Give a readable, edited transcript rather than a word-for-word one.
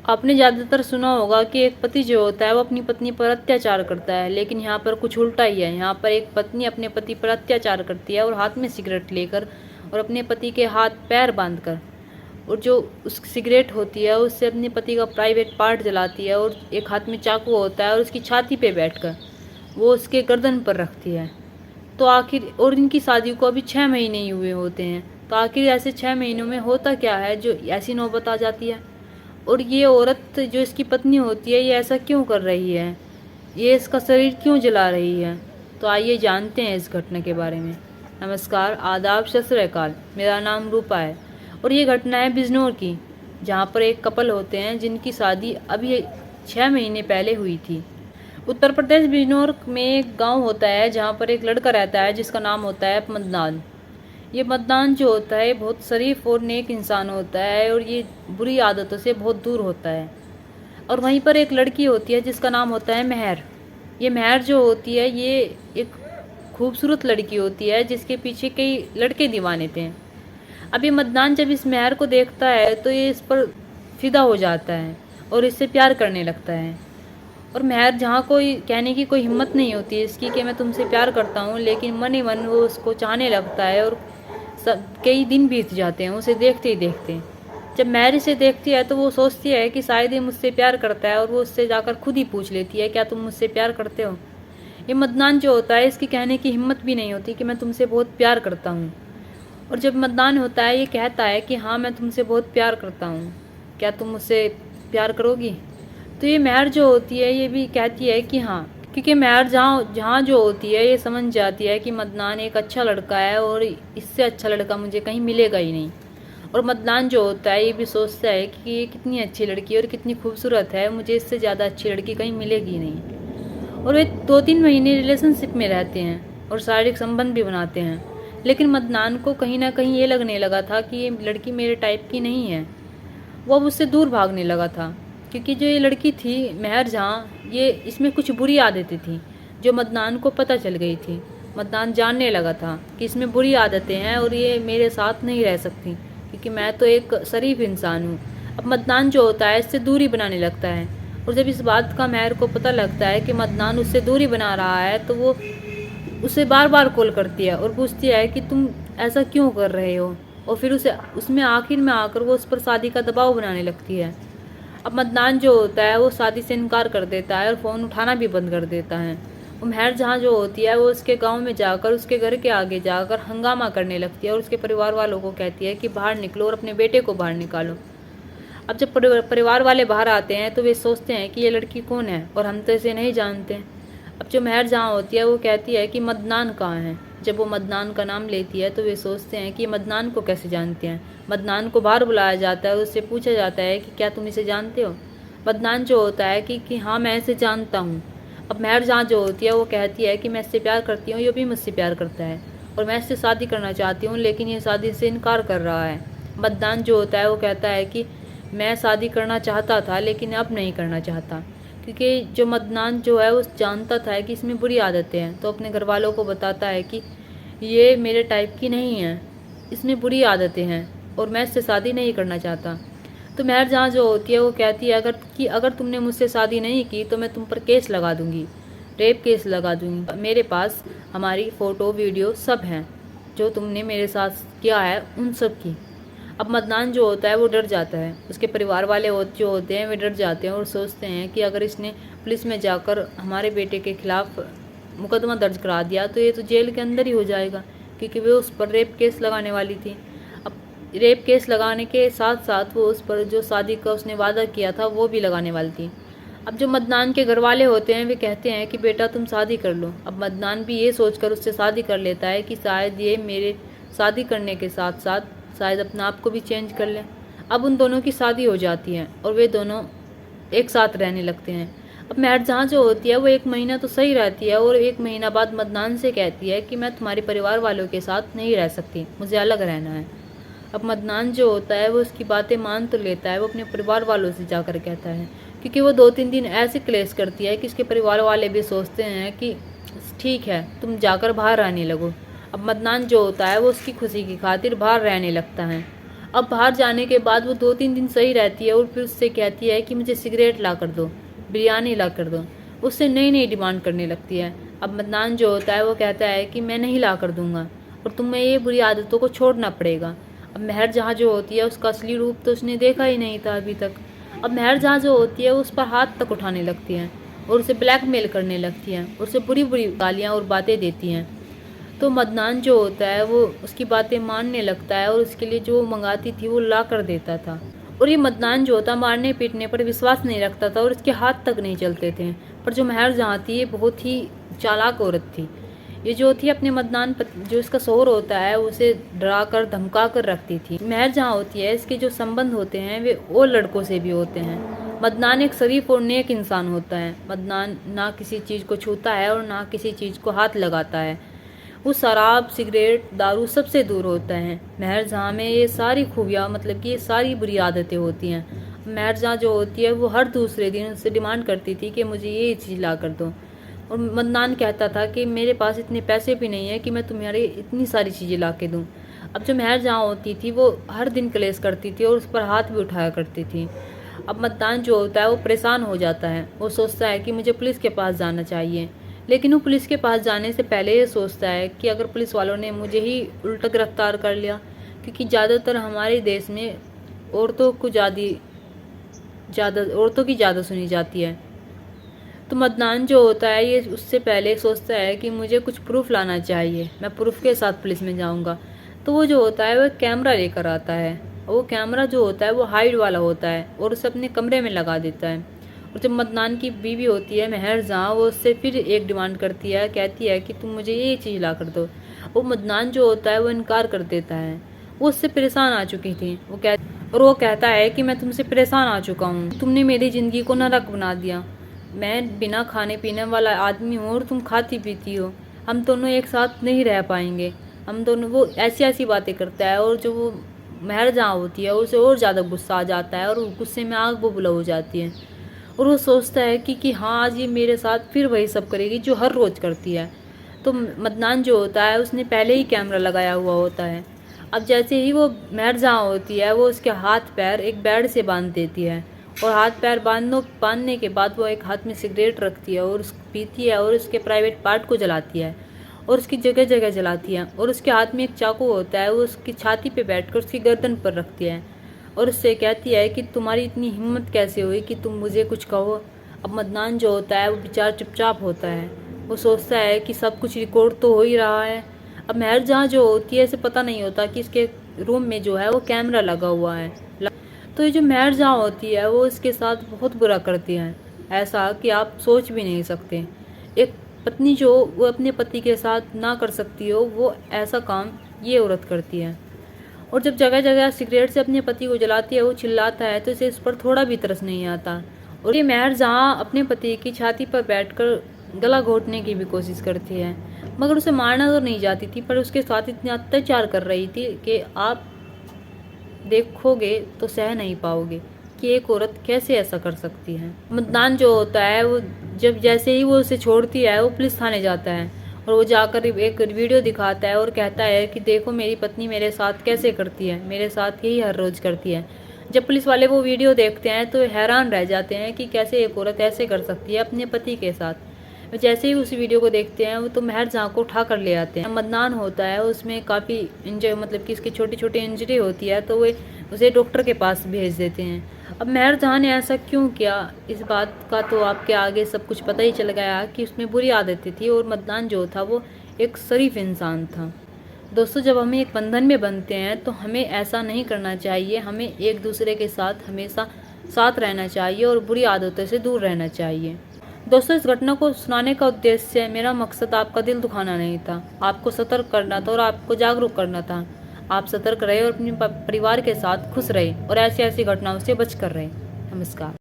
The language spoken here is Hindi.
आपने ज़्यादातर सुना होगा कि एक पति जो होता है वो अपनी पत्नी पर अत्याचार करता है, लेकिन यहाँ पर कुछ उल्टा ही है। यहाँ पर एक पत्नी अपने पति पर अत्याचार करती है और हाथ में सिगरेट लेकर और अपने पति के हाथ पैर बांधकर, और जो उस सिगरेट होती है उससे अपने पति का प्राइवेट पार्ट जलाती है, और एक हाथ में चाकू होता है और उसकी छाती पे बैठकर वो उसके गर्दन पर रखती है। तो आखिर, और इनकी शादी को अभी 6 महीने ही हुए होते हैं, तो आखिर ऐसे 6 महीनों में होता क्या है जो ऐसी नौबत आ जाती है। और ये औरत जो इसकी पत्नी होती है ये ऐसा क्यों कर रही है, ये इसका शरीर क्यों जला रही है। तो आइए जानते हैं इस घटना के बारे में। नमस्कार, आदाब, सत श्री अकाल। मेरा नाम रूपा है और ये घटना है बिजनौर की, जहाँ पर एक कपल होते हैं जिनकी शादी अभी 6 महीने पहले हुई थी। उत्तर प्रदेश बिजनौर में एक गांव होता है जहाँ पर एक लड़का रहता है जिसका नाम होता है मदनान। ये मदनान जो होता है बहुत शरीफ और नेक इंसान होता है और ये बुरी आदतों से बहुत दूर होता है। और वहीं पर एक लड़की होती है जिसका नाम होता है महर। ये महर जो होती है ये एक खूबसूरत लड़की होती है जिसके पीछे कई लड़के दीवाने थे। अब ये मदनान जब इस महर को देखता है तो ये इस पर फिदा हो जाता है और इससे प्यार करने लगता है। और महर जहाँ कोई कहने की कोई हिम्मत नहीं होती है इसकी कि मैं तुमसे प्यार करता हूँ, लेकिन मन ही मन वो उसको चाहने लगता है। और कई दिन बीत जाते हैं उसे देखते ही देखते। जब महर इसे देखती है तो वो सोचती है कि शायद ये मुझसे प्यार करता है, और वो उससे जाकर खुद ही पूछ लेती है, क्या तुम मुझसे प्यार करते हो। ये मदनान जो होता है इसकी कहने की हिम्मत भी नहीं होती कि मैं तुमसे बहुत प्यार करता हूँ। और जब मदनान होता है ये कहता है कि हाँ मैं तुमसे बहुत प्यार करता हूँ, क्या तुम मुझसे प्यार करोगी। तो ये महर जो होती है ये भी कहती है कि हाँ, क्योंकि महर जहाँ जहाँ जो होती है ये समझ जाती है कि मदनान एक अच्छा लड़का है और इससे अच्छा लड़का मुझे कहीं मिलेगा ही नहीं। और मदनान जो होता है ये भी सोचता है कि ये कितनी अच्छी लड़की है और कितनी खूबसूरत है, मुझे इससे ज़्यादा अच्छी लड़की कहीं मिलेगी नहीं। और वे 2-3 महीने रिलेशनशिप में रहते हैं और शारीरिक संबंध भी बनाते हैं, लेकिन मदनान को कहीं ना कहीं ये लगने लगा था कि ये लड़की मेरे टाइप की नहीं है। वो अब उससे दूर भागने लगा था, क्योंकि जो ये लड़की थी महर जहाँ, ये इसमें कुछ बुरी आदतें थी जो मदनान को पता चल गई थी। मदनान जानने लगा था कि इसमें बुरी आदतें हैं और ये मेरे साथ नहीं रह सकती, क्योंकि मैं तो एक शरीफ इंसान हूँ। अब मदनान जो होता है इससे दूरी बनाने लगता है, और जब इस बात का महर को पता लगता है कि मदनान उससे दूरी बना रहा है तो वो उसे बार बार कॉल करती है और पूछती है कि तुम ऐसा क्यों कर रहे हो। और फिर उसमें आखिर में आकर वो उस पर शादी का दबाव बनाने लगती है। अब मदनान जो होता है वो शादी से इनकार कर देता है और फ़ोन उठाना भी बंद कर देता है। वो महर जहाँ जो होती है वो उसके गांव में जाकर उसके घर के आगे जाकर हंगामा करने लगती है और उसके परिवार वालों को कहती है कि बाहर निकलो और अपने बेटे को बाहर निकालो। अब जब परिवार वाले बाहर आते हैं तो वे सोचते हैं कि ये लड़की कौन है और हम तो इसे नहीं जानते। अब जो महर जहाँ होती है वो कहती है कि मदनान कहाँ है। जब वो मदनान का नाम लेती है तो वे सोचते हैं कि मदनान को कैसे जानते हैं। मदनान को बाहर बुलाया जाता है और उससे पूछा जाता है कि क्या तुम इसे जानते हो। मदनान जो होता है कि हाँ मैं इसे जानता हूँ। अब महर जहाँ जो होती है वो कहती है कि मैं इससे प्यार करती हूँ, ये भी मुझसे प्यार करता है और मैं इससे शादी करना चाहती हूँ, लेकिन ये शादी से इनकार कर रहा है। मदनान जो होता है वो कहता है कि मैं शादी करना चाहता था लेकिन अब नहीं करना चाहता, क्योंकि जो मदनान जो है वो जानता था कि इसमें बुरी आदतें हैं। तो अपने घर वालों को बताता है कि ये मेरे टाइप की नहीं है, इसमें बुरी आदतें हैं और मैं इससे शादी नहीं करना चाहता। तो महर जहाँ जो होती है वो कहती है अगर तुमने मुझसे शादी नहीं की तो मैं तुम पर केस लगा दूँगी, रेप केस लगा दूँगी। मेरे पास हमारी फ़ोटो वीडियो सब हैं जो तुमने मेरे साथ किया है उन सब की। अब मदनान जो होता है वो डर जाता है, उसके परिवार वाले जो होते हैं वे डर जाते हैं और सोचते हैं कि अगर इसने पुलिस में जाकर हमारे बेटे के खिलाफ मुकदमा दर्ज करा दिया तो ये तो जेल के अंदर ही हो जाएगा, क्योंकि वे उस पर रेप केस लगाने वाली थी। अब रेप केस लगाने के साथ साथ वो उस पर जो शादी का उसने वादा किया था वो भी लगाने वाली थी। अब जो मदनान के घर वाले होते हैं वे कहते हैं कि बेटा तुम शादी कर लो। अब मदनान भी ये सोचकर उससे शादी कर लेता है कि शायद ये मेरे शादी करने के साथ साथ शायद अपने आप को भी चेंज कर लें। अब उन दोनों की शादी हो जाती है और वे दोनों एक साथ रहने लगते हैं। अब महर जहाँ जो होती है वो 1 महीना तो सही रहती है और 1 महीना बाद मदनान से कहती है कि मैं तुम्हारे परिवार वालों के साथ नहीं रह सकती, मुझे अलग रहना है। अब मदनान जो होता है वो उसकी बातें मान तो लेता है, वो अपने परिवार वालों से जाकर कहता है, क्योंकि वो 2-3 दिन ऐसे क्लेश करती है कि उसके परिवार वाले भी सोचते हैं कि ठीक है तुम जाकर बाहर रहने लगो। अब मदनान जो होता है वो उसकी खुशी की खातिर बाहर रहने लगता है। अब बाहर जाने के बाद वो 2-3 दिन सही रहती है और फिर उससे कहती है कि मुझे सिगरेट ला कर दो, बिरयानी ला कर दो। उससे नई नई डिमांड करने लगती है। अब मदनान जो होता है वो कहता है कि मैं नहीं ला कर दूंगा और तुम्हें ये बुरी आदतों को छोड़ना पड़ेगा। अब महर जहाँ जो होती है उसका असली रूप तो उसने देखा ही नहीं था अभी तक। अब महर जहाँ जो होती है उस पर हाथ तक उठाने लगती है और उसे ब्लैकमेल करने लगती हैं और उसे बुरी बुरी गालियाँ और बातें देती हैं। तो मदनान जो होता है वो उसकी बातें मानने लगता है और उसके लिए जो मंगाती थी वो ला कर देता था। और ये मदनान जो होता मारने पीटने पर विश्वास नहीं रखता था और उसके हाथ तक नहीं चलते थे। पर जो महर जहाँ थी ये बहुत ही चालाक औरत थी। ये जो थी अपने मदनान जो इसका शोहर होता है उसे डरा कर धमका कर रखती थी। महर जहाँ होती है इसके जो संबंध होते हैं वे और लड़कों से भी होते हैं। मदनान एक शरीफ और नेक इंसान होता है। मदनान ना किसी चीज़ को छूता है और ना किसी चीज़ को हाथ लगाता है। वो शराब, सिगरेट, दारू सबसे दूर होता है। महर जहाँ में ये सारी खूबियाँ मतलब कि ये सारी बुरी आदतें होती हैं। महर जहाँ जो होती है वो हर दूसरे दिन उससे डिमांड करती थी कि मुझे ये चीज़ ला कर दो और मदनान कहता था कि मेरे पास इतने पैसे भी नहीं है कि मैं तुम्हारे इतनी सारी चीज़ें ला के दूँ। अब जो महर जहाँ होती थी वो हर दिन क्लेश करती थी और उस पर हाथ भी उठाया करती थी। अब मदनान जो होता है वो परेशान हो जाता है। वो सोचता है कि मुझे पुलिस के पास जाना चाहिए, लेकिन वो पुलिस के पास जाने से पहले ये सोचता है कि अगर पुलिस वालों ने मुझे ही उल्टा गिरफ्तार कर लिया, क्योंकि ज़्यादातर हमारे देश में औरतों की ज़्यादा सुनी जाती है। तो मदनान जो होता है ये उससे पहले सोचता है कि मुझे कुछ प्रूफ लाना चाहिए, मैं प्रूफ के साथ पुलिस में जाऊंगा। तो वो जो होता है वो कैमरा लेकर आता है। वो कैमरा जो होता है वो हाइड वाला होता है और उसे अपने कमरे में लगा देता है। और जब मदनान की बीवी होती है महर जहाँ, वो उससे फिर एक डिमांड करती है, कहती है कि तुम मुझे ये चीज़ ला कर दो। वो मदनान जो होता है वो इनकार कर देता है। वो उससे परेशान आ चुकी थी। वो कहता है कि मैं तुमसे परेशान आ चुका हूँ, तुमने मेरी ज़िंदगी को नरक बना दिया। मैं बिना खाने पीने वाला आदमी हूँ और तुम खाती पीती हो, हम दोनों एक साथ नहीं रह पाएंगे, हम दोनों। वो ऐसी ऐसी बातें करता है और जो वो महर जहाँ होती है उसे और ज़्यादा गुस्सा आ जाता है और गुस्से में आग बबूला हो जाती है। और वो सोचता है कि हाँ आज ये मेरे साथ फिर वही सब करेगी जो हर रोज़ करती है। तो मदनान जो होता है उसने पहले ही कैमरा लगाया हुआ होता है। अब जैसे ही वो महर जहाँ होती है वो उसके हाथ पैर एक बेड से बांध देती है और हाथ पैर बांधने के बाद वो एक हाथ में सिगरेट रखती है और पीती है और उसके प्राइवेट पार्ट को जलाती है और उसकी जगह जगह जलाती है। और उसके हाथ में एक चाकू होता है, वो उसकी छाती पे बैठकर उसकी गर्दन पर रखती है और उससे कहती है कि तुम्हारी इतनी हिम्मत कैसे हुई कि तुम मुझे कुछ कहो। अब मदनान जो होता है वो बेचारा चुपचाप होता है। वो सोचता है कि सब कुछ रिकॉर्ड तो हो ही रहा है। अब महर जहाँ जो होती है इसे पता नहीं होता कि इसके रूम में जो है वो कैमरा लगा हुआ है। तो ये जो महर जहाँ होती है वो इसके साथ बहुत बुरा करती है, ऐसा कि आप सोच भी नहीं सकते। एक पत्नी जो वो अपने पति के साथ ना कर सकती हो वो ऐसा काम ये औरत करती है। और जब जगह जगह सिगरेट से अपने पति को जलाती है, वो चिल्लाता है तो इसे इस पर थोड़ा भी तरस नहीं आता। और ये महर जहाँ अपने पति की छाती पर बैठकर गला घोटने की भी कोशिश करती है, मगर उसे मारना तो नहीं जाती थी, पर उसके साथ इतना अत्याचार कर रही थी कि आप देखोगे तो सह नहीं पाओगे कि एक औरत कैसे ऐसा कर सकती है। मदनान जो होता है वो जब जैसे ही वो उसे छोड़ती है वो पुलिस थाने जाता है और वो जाकर एक वीडियो दिखाता है और कहता है कि देखो मेरी पत्नी मेरे साथ कैसे करती है, मेरे साथ यही हर रोज़ करती है। जब पुलिस वाले वो वीडियो देखते हैं तो हैरान रह जाते हैं कि कैसे एक औरत ऐसे कर सकती है अपने पति के साथ। जैसे ही उस वीडियो को देखते हैं वो तो महर जहाँ को उठा कर ले आते हैं। मदनान होता है उसमें काफ़ी इंजरी मतलब कि इसकी छोटी छोटी इंजरी होती है, तो वे उसे डॉक्टर के पास भेज देते हैं। अब महर जहाँ ने ऐसा क्यों किया इस बात का तो आपके आगे सब कुछ पता ही चल गया कि उसमें बुरी आदतें थी और मदनान जो था वो एक शरीफ इंसान था। दोस्तों, जब हमें एक बंधन में बंधते हैं तो हमें ऐसा नहीं करना चाहिए, हमें एक दूसरे के साथ हमेशा साथ रहना चाहिए और बुरी आदतों से दूर रहना चाहिए। दोस्तों, इस घटना को सुनाने का उद्देश्य मेरा मकसद आपका दिल दुखाना नहीं था, आपको सतर्क करना था और आपको जागरूक करना था। आप सतर्क रहे और अपने परिवार के साथ खुश रहे और ऐसी ऐसी घटनाओं से बचकर रहे। नमस्कार।